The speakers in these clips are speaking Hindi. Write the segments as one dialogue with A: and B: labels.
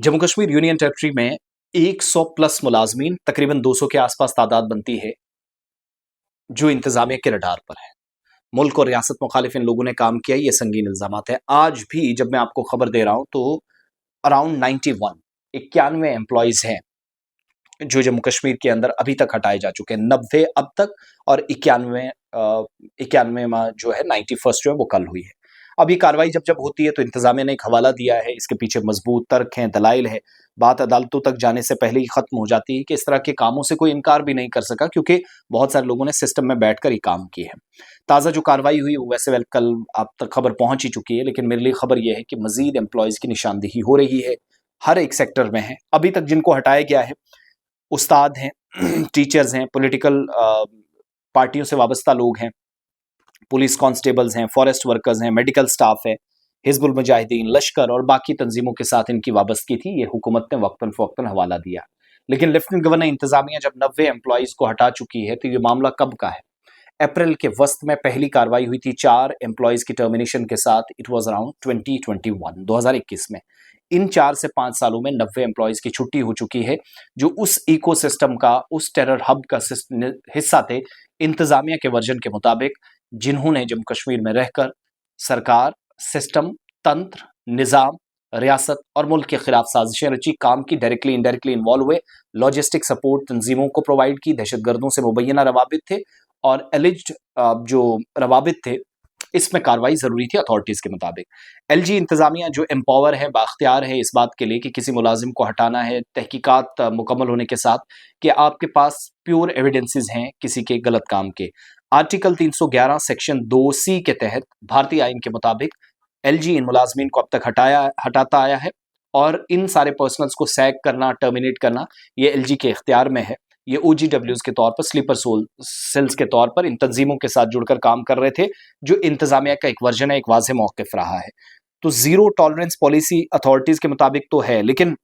A: जम्मू कश्मीर यूनियन टेरिटरी में 100 प्लस मुलाजमीन, तकरीबन 200 के आसपास तादाद बनती है, जो इंतजामिया के रडार पर है। मुल्क और रियासत मुखालिफ इन लोगों ने काम किया, ये संगीन इल्जामात है। आज भी जब मैं आपको खबर दे रहा हूं तो अराउंड 91 एम्प्लॉयज हैं जो जम्मू कश्मीर के अंदर अभी तक हटाए जा चुके हैं। 90 अब तक और 91 जो है 91st जो है वो कल हुई है। अब ये कार्रवाई जब जब होती है तो इंतजामिया ने एक हवाला दिया है, इसके पीछे मजबूत तर्क हैं, दलाइल है। बात अदालतों तक जाने से पहले ही खत्म हो जाती है कि इस तरह के कामों से कोई इनकार भी नहीं कर सका, क्योंकि बहुत सारे लोगों ने सिस्टम में बैठकर ही काम किए हैं। ताज़ा जो कार्रवाई हुई वो वैसे कल आप तक खबर पहुंच ही चुकी है, लेकिन मेरे लिए खबर यह है कि मजीद एम्प्लॉयज की निशानदेही हो रही है, हर एक सेक्टर में है। अभी तक जिनको हटाया गया है, उस्ताद हैं, टीचर्स हैं, पॉलिटिकल पार्टियों से वाबस्ता लोग हैं, पुलिस कांस्टेबल्स हैं, फॉरेस्ट वर्कर्स हैं, मेडिकल स्टाफ है, हिजबुल मुजाहिदीन, लश्कर और बाकी तंजीमों के साथ इनकी वाबस्तगी थी। ये हुकूमत ने वक्तन फवक्तन हवाला दिया। लेकिन लेफ्टिनेंट गवर्नर इंतजामिया जब 90 एम्प्लॉयज को हटा चुकी है तो ये मामला कब का है? अप्रैल के वस्त में पहली कार्रवाई हुई थी 4 एम्प्लॉयज की टर्मिनेशन के साथ। इट वाज अराउंड 2021 में। इन 4 से 5 सालों में 90 एम्प्लॉयज की छुट्टी हो चुकी है, जो उस इकोसिस्टम का, उस टेरर हब का हिस्सा थे, इंतजामिया के वर्जन के मुताबिक, जिन्होंने जम्मू कश्मीर में रहकर सरकार, सिस्टम, तंत्र, निज़ाम, रियासत और मुल्क के खिलाफ साजिशें रची, काम की, डायरेक्टली इनडायरेक्टली इन्वॉल्व हुए, लॉजिस्टिक सपोर्ट तंजीमों को प्रोवाइड की, दहशतगर्दों से मुबैना रवाबित थे और एलिज्ड जो रवाबित थे, इसमें कार्रवाई जरूरी थी अथॉरिटीज के मुताबिक। एलजी इंतजामिया जो एम्पावर है, बाख्तियार है इस बात के लिए कि किसी मुलाजिम को हटाना है, तहकीकात मुकम्मल होने के साथ कि आपके पास प्योर एविडेंसेस हैं किसी के गलत काम के। आर्टिकल 311 सेक्शन 2C के तहत भारतीय आइन के मुताबिक एलजी इन मुलाजमीन को अब तक हटाता आया है और इन सारे पर्सनल्स को सैक करना, टर्मिनेट करना, ये एलजी के इख्तियार में है। ये OGWs के तौर पर, स्लीपर सेल्स के तौर पर इन तंजीमों के साथ जुड़कर काम कर रहे थे, जो इंतजामिया का एक वर्जन है, एक वाज़ेह मौक़िफ़ रहा है। तो जीरो टॉलरेंस पॉलिसी अथॉरिटीज के मुताबिक तो है, लेकिन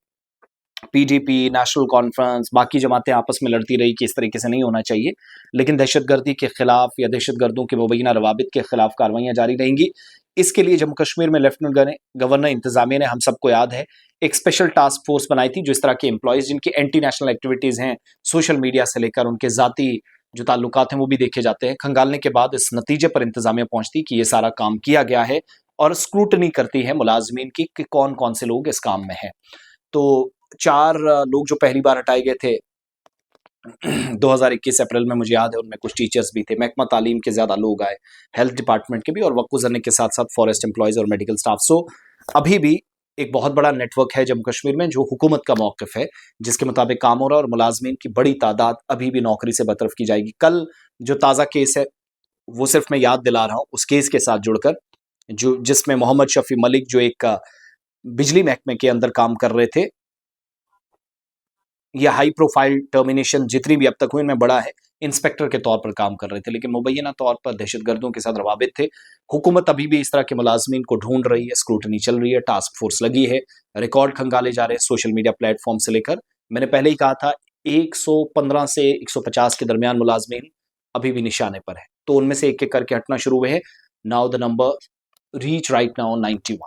A: PDP, नेशनल कॉन्फ्रेंस, बाकी जमातें आपस में लड़ती रही कि इस तरीके से नहीं होना चाहिए, लेकिन दहशतगर्दी के खिलाफ या दहशतगर्दों के मुबैना रवाबित के खिलाफ कार्रवाइयां जारी रहेंगी। इसके लिए जम्मू कश्मीर में लेफ्टिनेंट गवर्नर इंतजामिया ने, हम सबको याद है, एक स्पेशल टास्क फोर्स बनाई थी, जो इस तरह के एम्प्लॉयज जिनकी एंटी नेशनल एक्टिविटीज हैं, सोशल मीडिया से लेकर उनके जाती जो ताल्लुकात हैं वो भी देखे जाते हैं, खंगालने के बाद इस नतीजे पर इंतजामिया पहुंचती कि ये सारा काम किया गया है और स्क्रूटनी करती है मुलाजमीन की कि कौन कौन से लोग इस काम में हैं। तो 4 लोग जो पहली बार हटाए गए थे 2021 अप्रैल में, मुझे याद है उनमें कुछ टीचर्स भी थे, महकमा तालीम के ज़्यादा लोग आए, हेल्थ डिपार्टमेंट के भी, और वक्फ गुज़रने के साथ साथ फॉरेस्ट एम्प्लॉयज़ और मेडिकल स्टाफ। सो अभी भी एक बहुत बड़ा नेटवर्क है जम्मू कश्मीर में जो हुकूमत का मौक़िफ़ है, जिसके मुताबिक काम हो रहा है और मुलाजमीन की बड़ी तादाद अभी भी नौकरी से बरतरफ की जाएगी। कल जो ताज़ा केस है वो सिर्फ मैं याद दिला रहा हूँ उस केस के साथ जुड़कर, जो जिसमें मोहम्मद शफी मलिक जो एक बिजली महकमे के अंदर काम कर रहे थे, यह हाई प्रोफाइल टर्मिनेशन जितनी भी अब तक हुई इनमें बड़ा है, इंस्पेक्टर के तौर पर काम कर रहे थे, लेकिन मुबैना तौर पर दहशतगर्दों के साथ रवाबित थे। हुकूमत अभी भी इस तरह के मुलाजमीन को ढूंढ रही है, स्क्रूटनी चल रही है, टास्क फोर्स लगी है, रिकॉर्ड खंगाले जा रहे हैं सोशल मीडिया प्लेटफॉर्म से लेकर। मैंने पहले ही कहा था 115 से 150 के दरमियान मुलाजमीन अभी भी निशाने पर है, तो उनमें से एक एक करके हटना शुरू हुए हैं। Now the number reach right now 91।